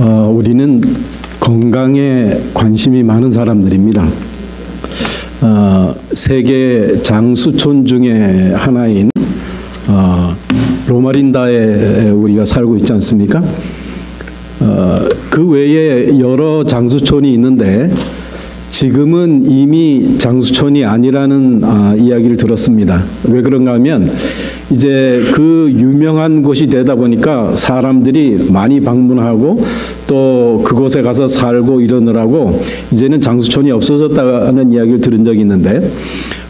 우리는 건강에 관심이 많은 사람들입니다. 세계 장수촌 중에 하나인 로마린다에 우리가 살고 있지 않습니까? 그 외에 여러 장수촌이 있는데 지금은 이미 장수촌이 아니라는 이야기를 들었습니다. 왜 그런가 하면 이제 그 유명한 곳이 되다 보니까 사람들이 많이 방문하고 또 그곳에 가서 살고 이러느라고 이제는 장수촌이 없어졌다는 이야기를 들은 적이 있는데,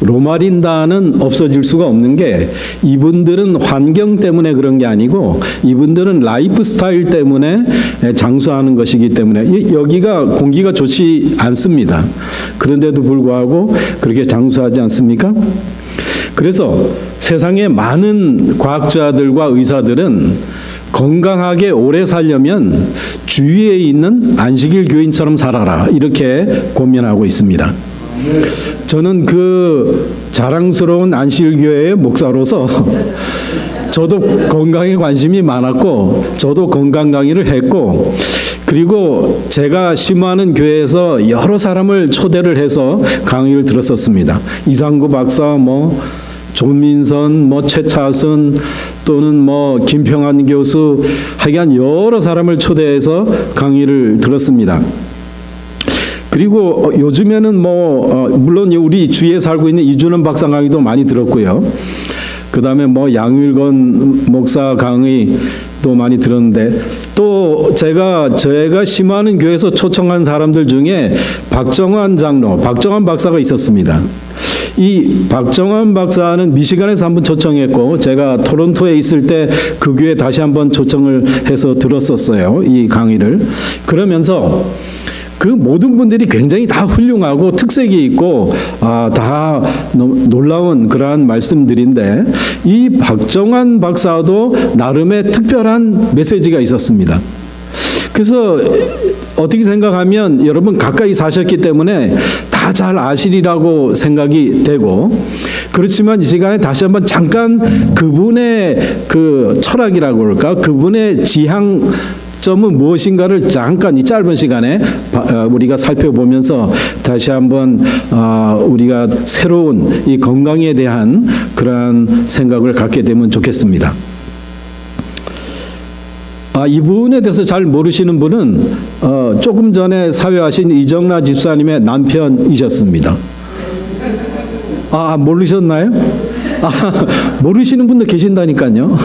로마린다는 없어질 수가 없는 게 이분들은 환경 때문에 그런 게 아니고 이분들은 라이프 스타일 때문에 장수하는 것이기 때문에 여기가 공기가 좋지 않습니다. 그런데도 불구하고 그렇게 장수하지 않습니까? 그래서 세상에 많은 과학자들과 의사들은 건강하게 오래 살려면 주위에 있는 안식일 교인처럼 살아라, 이렇게 고민하고 있습니다. 저는 그 자랑스러운 안식일교회의 목사로서 저도 건강에 관심이 많았고 저도 건강 강의를 했고, 그리고 제가 심화하는 교회에서 여러 사람을 초대를 해서 강의를 들었었습니다. 이상구 박사, 조민선, 최차순, 또는 김평환 교수, 하여간 여러 사람을 초대해서 강의를 들었습니다. 그리고 요즘에는 물론 우리 주위에 살고 있는 이준원 박사 강의도 많이 들었고요. 그 다음에 양일건 목사 강의도 많이 들었는데, 또 제가 심화하는 교회에서 초청한 사람들 중에 박정환 장로, 박정환 박사가 있었습니다. 이 박정환 박사는 미시간에서 한번 초청했고, 제가 토론토에 있을 때 그 교회 다시 한번 초청을 해서 들었었어요, 이 강의를. 그러면서 그 모든 분들이 굉장히 다 훌륭하고 특색이 있고 다 놀라운 그러한 말씀들인데, 이 박정환 박사도 나름의 특별한 메시지가 있었습니다. 그래서 어떻게 생각하면 여러분 가까이 사셨기 때문에 다 잘 아시리라고 생각이 되고, 그렇지만 이 시간에 다시 한번 잠깐 그분의 그 철학이라고 그럴까, 그분의 지향점은 무엇인가를 잠깐 이 짧은 시간에 우리가 살펴보면서 다시 한번 우리가 새로운 이 건강에 대한 그러한 생각을 갖게 되면 좋겠습니다. 이분에 대해서 잘 모르시는 분은 조금 전에 사회하신 이정라 집사님의 남편이셨습니다. 모르셨나요? 모르시는 분도 계신다니까요.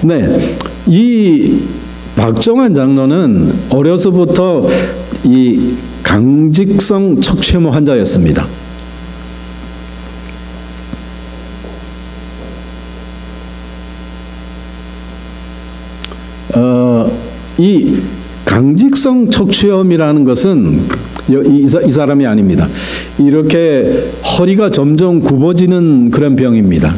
네, 이 박정환 장로는 어려서부터 이 강직성 척추염 환자였습니다. 이 강직성 척추염이라는 것은 이 사람이 아닙니다. 이렇게 허리가 점점 굽어지는 그런 병입니다.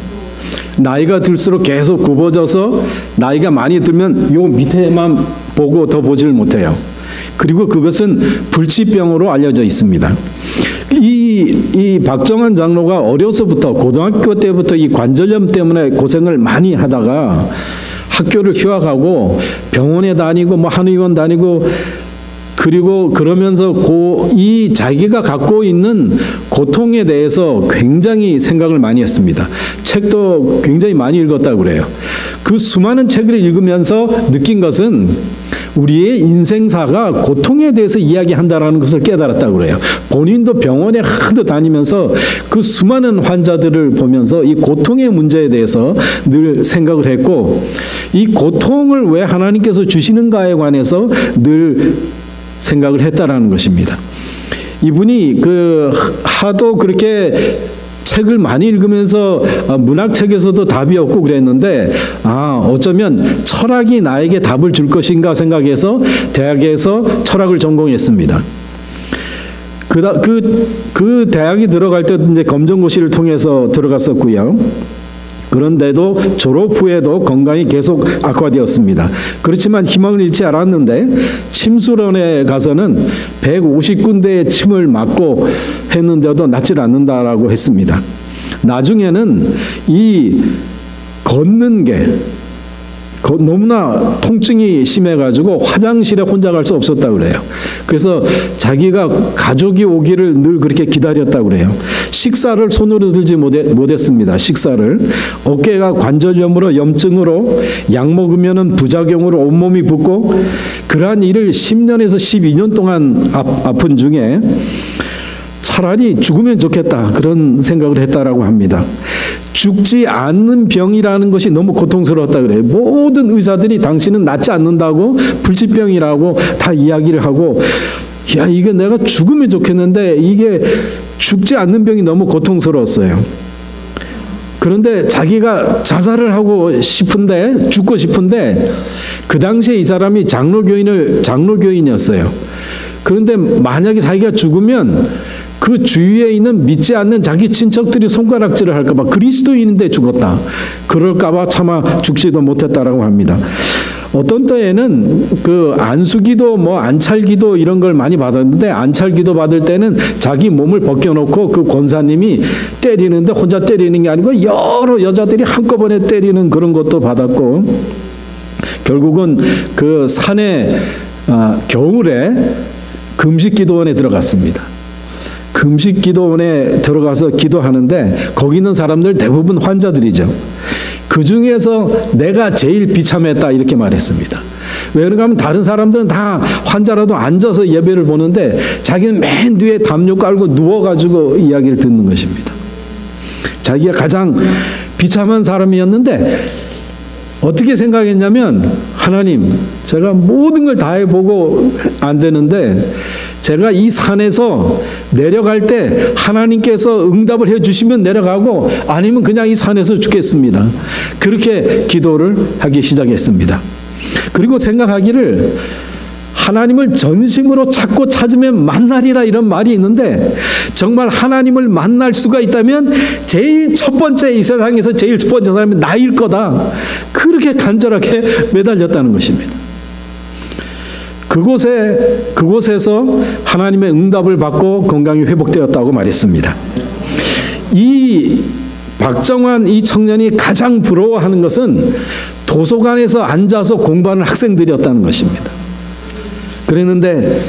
나이가 들수록 계속 굽어져서 나이가 많이 들면 요 밑에만 보고 더 보질 못해요. 그리고 그것은 불치병으로 알려져 있습니다. 이 박정환 장로가 어려서부터, 고등학교 때부터 이 관절염 때문에 고생을 많이 하다가 학교를 휴학하고 병원에 다니고 한의원 다니고, 그리고 그러면서 이 자기가 갖고 있는 고통에 대해서 굉장히 생각을 많이 했습니다. 책도 굉장히 많이 읽었다고 그래요. 그 수많은 책을 읽으면서 느낀 것은 우리의 인생사가 고통에 대해서 이야기한다라는 것을 깨달았다고 그래요. 본인도 병원에 하도 다니면서 그 수많은 환자들을 보면서 이 고통의 문제에 대해서 늘 생각을 했고, 이 고통을 왜 하나님께서 주시는가에 관해서 늘 생각을 했다라는 것입니다. 이분이 하도 그렇게 책을 많이 읽으면서 문학책에서도 답이 없고 그랬는데, 어쩌면 철학이 나에게 답을 줄 것인가 생각해서 대학에서 철학을 전공했습니다. 그 대학에 들어갈 때도 이제 검정고시를 통해서 들어갔었고요. 그런데도 졸업 후에도 건강이 계속 악화되었습니다. 그렇지만 희망을 잃지 않았는데 침술원에 가서는 150군데의 침을 맞고 했는데도 낫질 않는다라고 했습니다. 나중에는 이 걷는 게 너무나 통증이 심해가지고 화장실에 혼자 갈 수 없었다고 그래요. 그래서 자기가 가족이 오기를 늘 그렇게 기다렸다고 그래요. 식사를 손으로 들지 못했습니다. 식사를. 어깨가 관절염으로 염증으로 약 먹으면 부작용으로 온몸이 붓고 그러한 일을 10년에서 12년 동안 아픈 중에 차라리 죽으면 좋겠다 그런 생각을 했다라고 합니다. 죽지 않는 병이라는 것이 너무 고통스러웠다 그래요. 모든 의사들이 당신은 낫지 않는다고 불치병이라고 다 이야기를 하고 야 이게 내가 죽으면 좋겠는데 이게 죽지 않는 병이 너무 고통스러웠어요. 그런데 자기가 자살을 하고 싶은데 죽고 싶은데 그 당시에 이 사람이 장로교인이었어요. 그런데 만약에 자기가 죽으면 그 주위에 있는 믿지 않는 자기 친척들이 손가락질을 할까 봐 그리스도인인데 죽었다. 그럴까 봐 차마 죽지도 못했다라고 합니다. 어떤 때에는 그 안수기도 뭐 안찰기도 이런 걸 많이 받았는데 안찰기도 받을 때는 자기 몸을 벗겨놓고 그 권사님이 때리는데 혼자 때리는 게 아니고 여러 여자들이 한꺼번에 때리는 그런 것도 받았고 결국은 그 산에 겨울에 금식기도원에 들어갔습니다. 금식기도원에 들어가서 기도하는데 거기 있는 사람들 대부분 환자들이죠. 그 중에서 내가 제일 비참했다 이렇게 말했습니다. 왜 그런가 하면 다른 사람들은 다 환자라도 앉아서 예배를 보는데 자기는 맨 뒤에 담요 깔고 누워가지고 이야기를 듣는 것입니다. 자기가 가장 비참한 사람이었는데 어떻게 생각했냐면 하나님 제가 모든 걸 다 해보고 안 되는데 제가 이 산에서 내려갈 때 하나님께서 응답을 해주시면 내려가고 아니면 그냥 이 산에서 죽겠습니다. 그렇게 기도를 하기 시작했습니다. 그리고 생각하기를 하나님을 전심으로 찾고 찾으면 만나리라 이런 말이 있는데 정말 하나님을 만날 수가 있다면 제일 첫 번째 이 세상에서 제일 첫 번째 사람이 나일 거다. 그렇게 간절하게 매달렸다는 것입니다. 그곳에서 하나님의 응답을 받고 건강이 회복되었다고 말했습니다. 이 박정환 이 청년이 가장 부러워하는 것은 도서관에서 앉아서 공부하는 학생들이었다는 것입니다. 그랬는데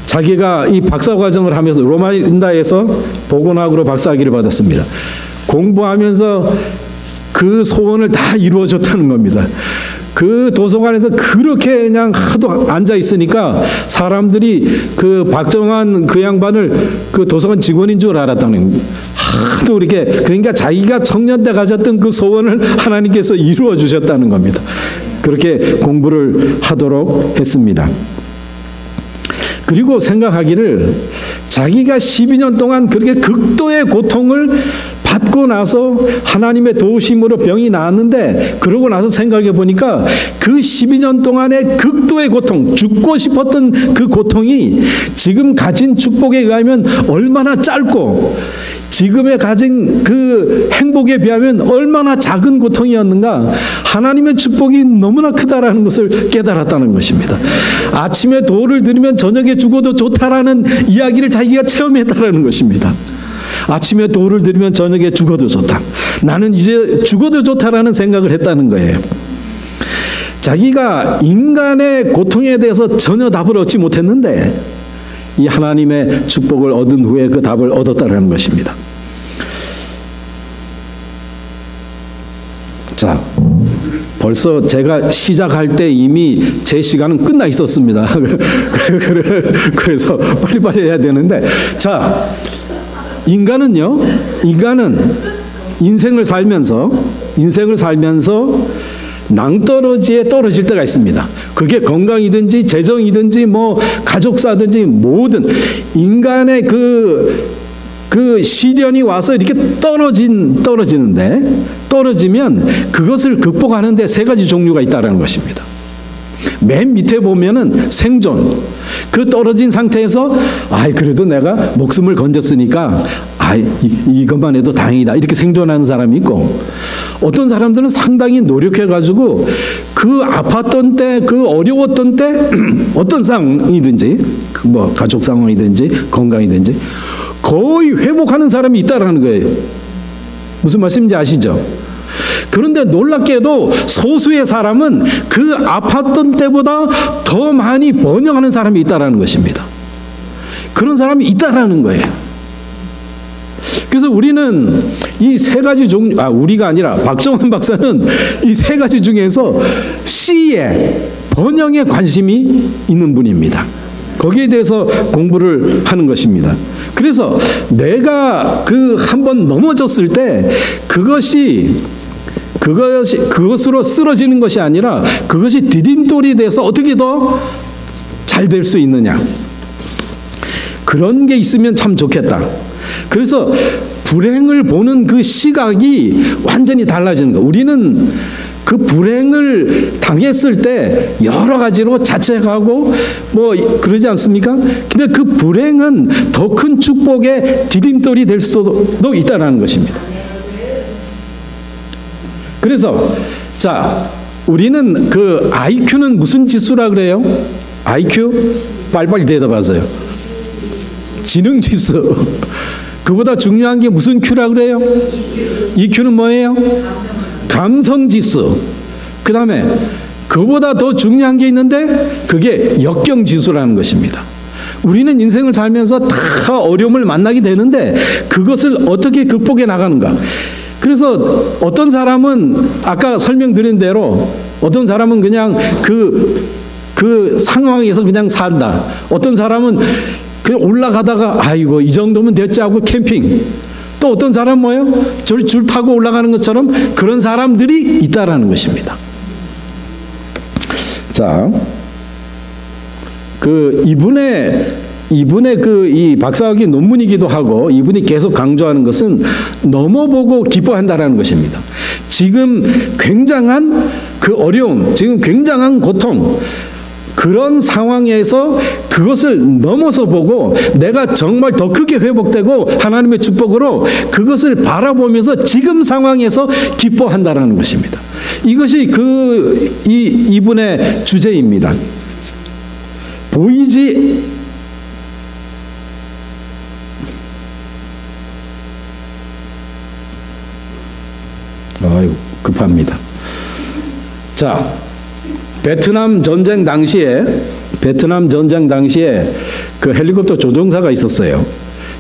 자기가 이 박사과정을 하면서 로마인다에서 보건학으로 박사학위를 받았습니다. 공부하면서 그 소원을 다 이루어줬다는 겁니다. 그 도서관에서 그렇게 그냥 하도 앉아 있으니까 사람들이 그 박정환 그 양반을 그 도서관 직원인 줄 알았다는 겁니다. 하도 이렇게 그러니까 자기가 청년 때 가졌던 그 소원을 하나님께서 이루어 주셨다는 겁니다. 그렇게 공부를 하도록 했습니다. 그리고 생각하기를 자기가 12년 동안 그렇게 극도의 고통을 받고 나서 하나님의 도우심으로 병이 나았는데 그러고 나서 생각해 보니까 그 12년 동안의 극도의 고통, 죽고 싶었던 그 고통이 지금 가진 축복에 의하면 얼마나 짧고 지금에 가진 그 행복에 비하면 얼마나 작은 고통이었는가. 하나님의 축복이 너무나 크다라는 것을 깨달았다는 것입니다. 아침에 도를 드리면 저녁에 죽어도 좋다라는 이야기를 자기가 체험했다라는 것입니다. 아침에 도를 드리면 저녁에 죽어도 좋다. 나는 이제 죽어도 좋다라는 생각을 했다는 거예요. 자기가 인간의 고통에 대해서 전혀 답을 얻지 못했는데 이 하나님의 축복을 얻은 후에 그 답을 얻었다는 것입니다. 자, 벌써 제가 시작할 때 이미 제 시간은 끝나 있었습니다. 그래서 빨리빨리 해야 되는데, 자, 인간은 인생을 살면서 낭떠러지에 떨어질 때가 있습니다. 그게 건강이든지 재정이든지 뭐 가족사든지 모든 인간의 그 시련이 와서 이렇게 떨어지는데 떨어지면 그것을 극복하는데 세 가지 종류가 있다는 것입니다. 맨 밑에 보면은 생존. 그 떨어진 상태에서 그래도 내가 목숨을 건졌으니까 이것만 해도 다행이다 이렇게 생존하는 사람이 있고, 어떤 사람들은 상당히 노력해가지고 그 아팠던 때, 그 어려웠던 때 어떤 상황이든지 뭐 가족 상황이든지 건강이든지 거의 회복하는 사람이 있다라는 거예요. 무슨 말씀인지 아시죠? 그런데 놀랍게도 소수의 사람은 그 아팠던 때보다 더 많이 번영하는 사람이 있다라는 것입니다. 그런 사람이 있다라는 거예요. 그래서 우리는 이 세 가지 종류, 우리가 아니라 박정환 박사는 이 세 가지 중에서 씨에 번영에 관심이 있는 분입니다. 거기에 대해서 공부를 하는 것입니다. 그래서 내가 한번 넘어졌을 때 그것으로 쓰러지는 것이 아니라 그것이 디딤돌이 돼서 어떻게 더 잘 될 수 있느냐. 그런 게 있으면 참 좋겠다. 그래서 불행을 보는 그 시각이 완전히 달라지는 거예요. 우리는 그 불행을 당했을 때 여러 가지로 자책하고 뭐 그러지 않습니까? 근데 그 불행은 더 큰 축복의 디딤돌이 될 수도 있다는 것입니다. 그래서 자, 우리는 그 IQ는 무슨 지수라 그래요? IQ? 빨리빨리 대답하세요. 지능지수. 그보다 중요한 게 무슨 Q라 그래요? EQ는 뭐예요? 감성지수. 그 다음에 그보다 더 중요한 게 있는데 그게 역경지수라는 것입니다. 우리는 인생을 살면서 다 어려움을 만나게 되는데 그것을 어떻게 극복해 나가는가. 그래서 어떤 사람은 아까 설명드린 대로 어떤 사람은 그냥 그 상황에서 그냥 산다. 어떤 사람은 그냥 올라가다가 아이고 이 정도면 됐지 하고 캠핑. 또 어떤 사람 뭐예요? 줄 타고 올라가는 것처럼 그런 사람들이 있다라는 것입니다. 자, 이분의 이 박사학위 논문이기도 하고 이분이 계속 강조하는 것은 넘어보고 기뻐한다라는 것입니다. 지금 굉장한 그 어려움, 지금 굉장한 고통, 그런 상황에서 그것을 넘어서 보고 내가 정말 더 크게 회복되고 하나님의 축복으로 그것을 바라보면서 지금 상황에서 기뻐한다라는 것입니다. 이것이 이분의 주제입니다. 보이지 급합니다. 자, 베트남 전쟁 당시에 그 헬리콥터 조종사가 있었어요.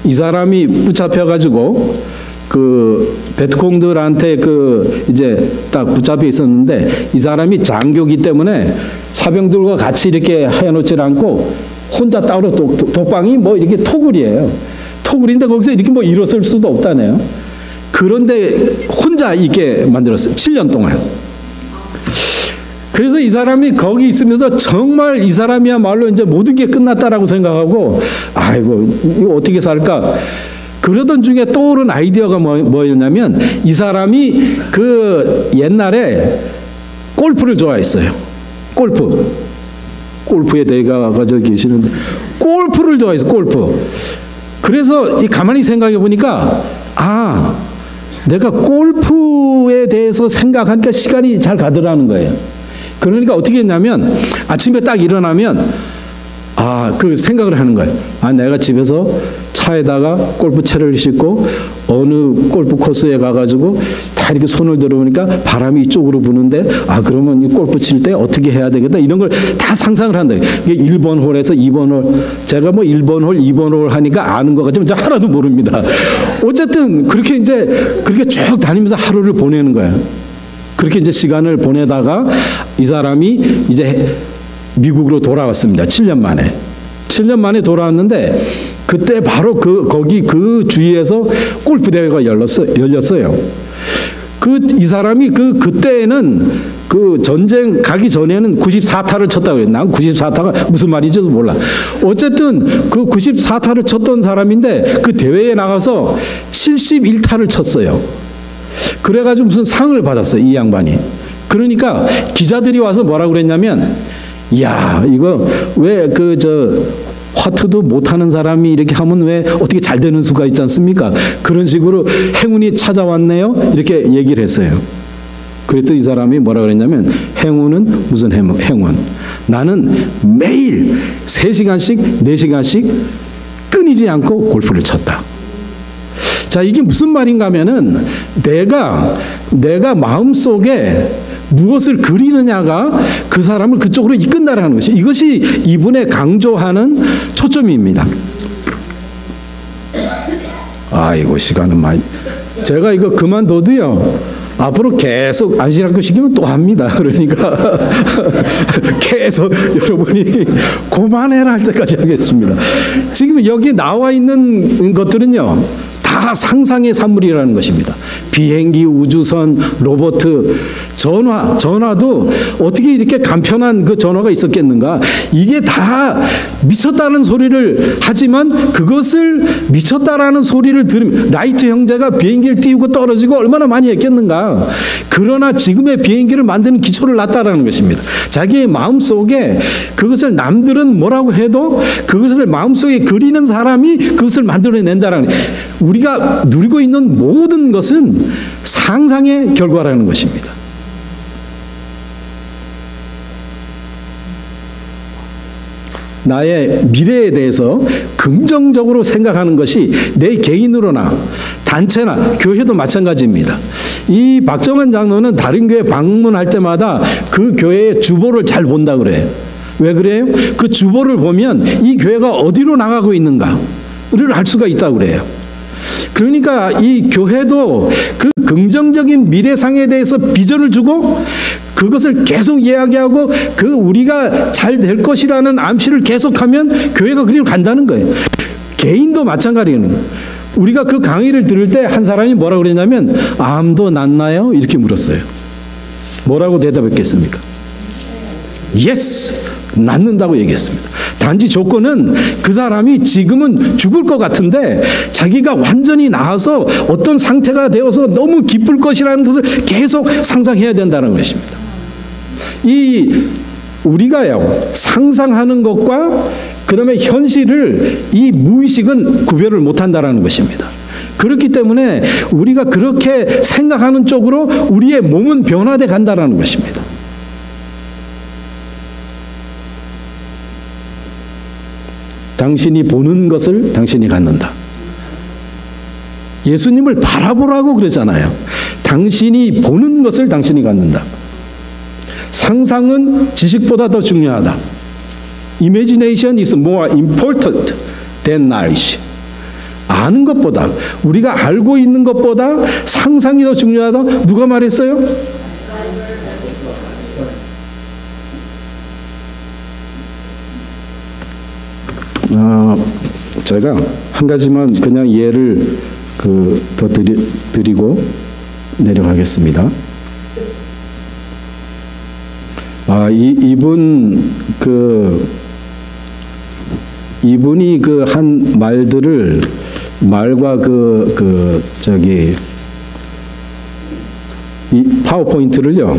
이 사람이 붙잡혀 가지고 그 베트콩들한테 이제 딱 붙잡혀 있었는데 이 사람이 장교기 때문에 사병들과 같이 이렇게 해놓지 않고 혼자 따로 독방이 뭐 이렇게 토굴이에요. 토굴인데 거기서 이렇게 뭐 일어설 수도 없다네요. 그런데 혼자 있게 만들었어요. 7년 동안. 그래서 이 사람이 거기 있으면서 정말 이 사람이야말로 이제 모든 게 끝났다라고 생각하고 아이고 이거 어떻게 살까? 그러던 중에 떠오른 아이디어가 뭐였냐면 이 사람이 그 옛날에 골프를 좋아했어요. 골프에 대가 가져 계시는데 골프를 좋아해서 골프. 그래서 가만히 생각해 보니까 내가 골프에 대해서 생각하니까 시간이 잘 가더라는 거예요. 그러니까 어떻게 했냐면 아침에 딱 일어나면 그 생각을 하는 거예요. 내가 집에서 차에다가 골프채를 싣고 어느 골프 코스에 가가지고 다 이렇게 손을 들어보니까 바람이 이쪽으로 부는데 그러면 이 골프 칠 때 어떻게 해야 되겠다 이런 걸 다 상상을 한다. 이게 1번 홀에서 2번 홀 제가 뭐 1번 홀 2번 홀 하니까 아는 것 같지만 저 하나도 모릅니다. 어쨌든 그렇게 쭉 다니면서 하루를 보내는 거예요. 그렇게 이제 시간을 보내다가 이 사람이 이제 미국으로 돌아왔습니다. 7년 만에 돌아왔는데 그때 바로 거기 그 주위에서 골프 대회가 열렸어요. 이 사람이 그때에는 그 전쟁 가기 전에는 94타를 쳤다고 그래요. 난 94타가 무슨 말인지도 몰라. 어쨌든 그 94타를 쳤던 사람인데 그 대회에 나가서 71타를 쳤어요. 그래가지고 무슨 상을 받았어요. 이 양반이. 그러니까 기자들이 와서 뭐라고 그랬냐면 이거 왜 화투도 못하는 사람이 이렇게 하면 왜 어떻게 잘 되는 수가 있지 않습니까? 그런 식으로 행운이 찾아왔네요. 이렇게 얘기를 했어요. 그랬더니 이 사람이 뭐라 그랬냐면 행운은 무슨 행운? 나는 매일 3시간씩 4시간씩 끊이지 않고 골프를 쳤다. 자, 이게 무슨 말인가 하면은 내가 마음속에 무엇을 그리느냐가 그 사람을 그쪽으로 이끈다라는 것이, 이것이 이분의 강조하는 초점입니다. 아이고, 시간은 많이. 제가 이거 그만둬도요, 앞으로 계속 안식학교 시키면 또 합니다. 그러니까 계속 여러분이 그만해라 할 때까지 하겠습니다. 지금 여기 나와 있는 것들은요, 다 상상의 산물이라는 것입니다. 비행기, 우주선, 로봇, 전화도 어떻게 이렇게 간편한 그 전화가 있었겠는가? 이게 다 미쳤다는 소리를 하지만, 그것을 미쳤다라는 소리를 들으면, 라이트 형제가 비행기를 띄우고 떨어지고 얼마나 많이 했겠는가? 그러나 지금의 비행기를 만드는 기초를 놨다라는 것입니다. 자기의 마음속에 그것을 남들은 뭐라고 해도 그것을 마음속에 그리는 사람이 그것을 만들어낸다라는, 우리가 누리고 있는 모든 것은 상상의 결과라는 것입니다. 나의 미래에 대해서 긍정적으로 생각하는 것이 내 개인으로나 단체나 교회도 마찬가지입니다. 이 박정환 장로는 다른 교회 방문할 때마다 그 교회의 주보를 잘 본다 그래요. 왜 그래요? 그 주보를 보면 이 교회가 어디로 나가고 있는가를 알 수가 있다고 그래요. 그러니까 이 교회도 그 긍정적인 미래상에 대해서 비전을 주고 그것을 계속 이야기하고 그 우리가 잘 될 것이라는 암시를 계속하면 교회가 그리로 간다는 거예요. 개인도 마찬가지예요. 우리가 그 강의를 들을 때 한 사람이 뭐라고 그랬냐면, 암도 낫나요? 이렇게 물었어요. 뭐라고 대답했겠습니까? Yes! 낫는다고 얘기했습니다. 단지 조건은 그 사람이 지금은 죽을 것 같은데 자기가 완전히 나아서 어떤 상태가 되어서 너무 기쁠 것이라는 것을 계속 상상해야 된다는 것입니다. 우리가요, 상상하는 것과 그다음에 현실을, 이 무의식은 구별을 못한다는 것입니다. 그렇기 때문에 우리가 그렇게 생각하는 쪽으로 우리의 몸은 변화돼 간다는 것입니다. 당신이 보는 것을 당신이 갖는다. 예수님을 바라보라고 그러잖아요. 당신이 보는 것을 당신이 갖는다. 상상은 지식보다 더 중요하다. Imagination is more important than knowledge. 아는 것보다, 우리가 알고 있는 것보다 상상이 더 중요하다. 누가 말했어요? 제가 한 가지만 그냥 예를 더 드리고 내려가겠습니다. 이분이 한 말과 이 파워포인트를요,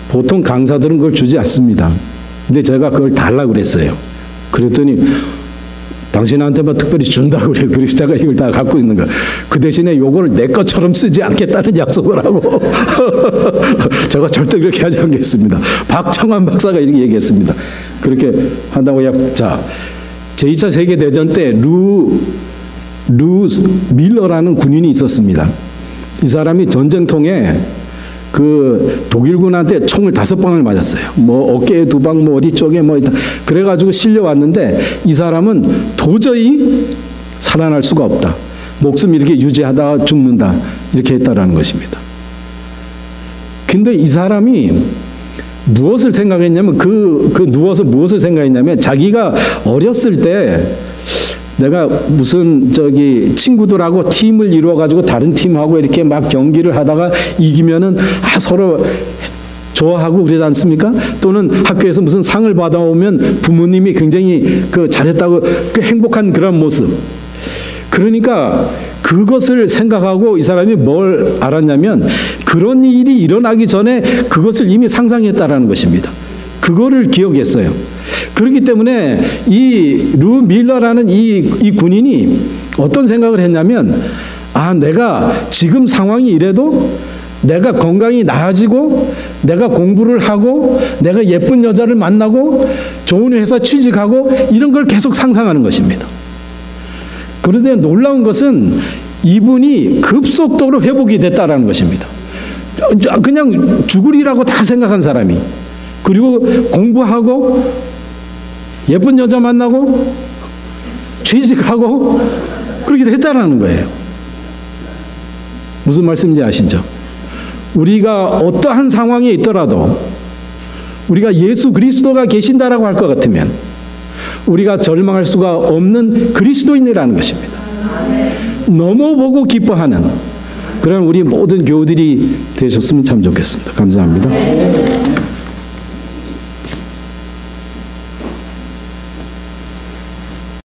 보통 강사들은 그걸 주지 않습니다. 근데 제가 그걸 달라고 그랬어요. 그랬더니 당신한테만 특별히 준다고 그래요. 그래서 제가 이걸 다 갖고 있는 거예요. 그 대신에 요거를 내 것처럼 쓰지 않겠다는 약속을 하고 제가 절대 그렇게 하지 않겠습니다. 박정환 박사가 이렇게 얘기했습니다. 그렇게 한다고 자, 제2차 세계대전 때 루 밀러라는 군인이 있었습니다. 이 사람이 전쟁통에 독일군한테 총을 5방을 맞았어요. 뭐 어깨에 2방, 뭐 어디 쪽에 뭐 그래가지고 실려왔는데 이 사람은 도저히 살아날 수가 없다. 목숨 이렇게 유지하다가 죽는다. 이렇게 했다라는 것입니다. 근데 이 사람이 무엇을 생각했냐면 누워서 무엇을 생각했냐면, 자기가 어렸을 때 내가 무슨 친구들하고 팀을 이루어가지고 다른 팀하고 이렇게 막 경기를 하다가 이기면은 서로 좋아하고 그러지 않습니까? 또는 학교에서 무슨 상을 받아오면 부모님이 굉장히 잘했다고 행복한 그런 모습. 그러니까 그것을 생각하고 이 사람이 뭘 알았냐면, 그런 일이 일어나기 전에 그것을 이미 상상했다라는 것입니다. 그거를 기억했어요. 그렇기 때문에 이 루 밀러라는 이 군인이 어떤 생각을 했냐면, 내가 지금 상황이 이래도 내가 건강이 나아지고 내가 공부를 하고 내가 예쁜 여자를 만나고 좋은 회사 취직하고 이런 걸 계속 상상하는 것입니다. 그런데 놀라운 것은 이분이 급속도로 회복이 됐다라는 것입니다. 그냥 죽으리라고 다 생각한 사람이, 그리고 공부하고 예쁜 여자 만나고 취직하고 그렇게 됐다라는 거예요. 무슨 말씀인지 아시죠? 우리가 어떠한 상황에 있더라도 우리가 예수 그리스도가 계신다라고 할 것 같으면 우리가 절망할 수가 없는 그리스도인이라는 것입니다. 넘어보고 기뻐하는 그런 우리 모든 교우들이 되셨으면 참 좋겠습니다. 감사합니다.